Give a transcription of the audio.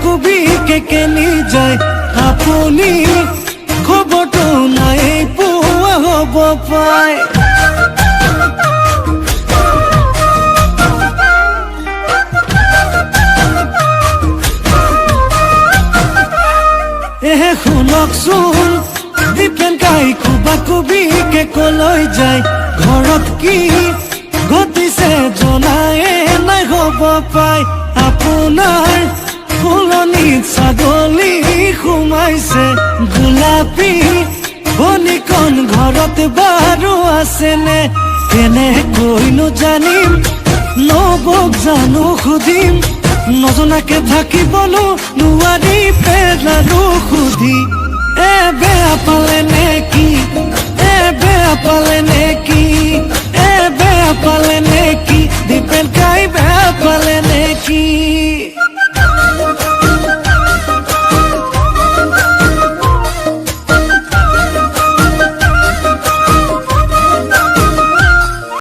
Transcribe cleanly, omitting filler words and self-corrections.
কুবি কেকেনি যায় আপুনি খবৰটো নাই পোৱা হ'ব পায় শুনকচোন দীপেন কাই কুবা কুবি কেকলৈ যায় ঘৰত কি ঘটিছে জনায়ে নাই হ'ব পায় আপোনাৰ ফুলনিত ছাগলী সোমাইছে গোলাপী বনিকণ ঘৰত বাৰু আছেনে কেনেকৈনো জানিম নবক জানো সুধিম নজনাকে থাকিবনো নোৱাৰি পেলানো সুধি বেয়া পালে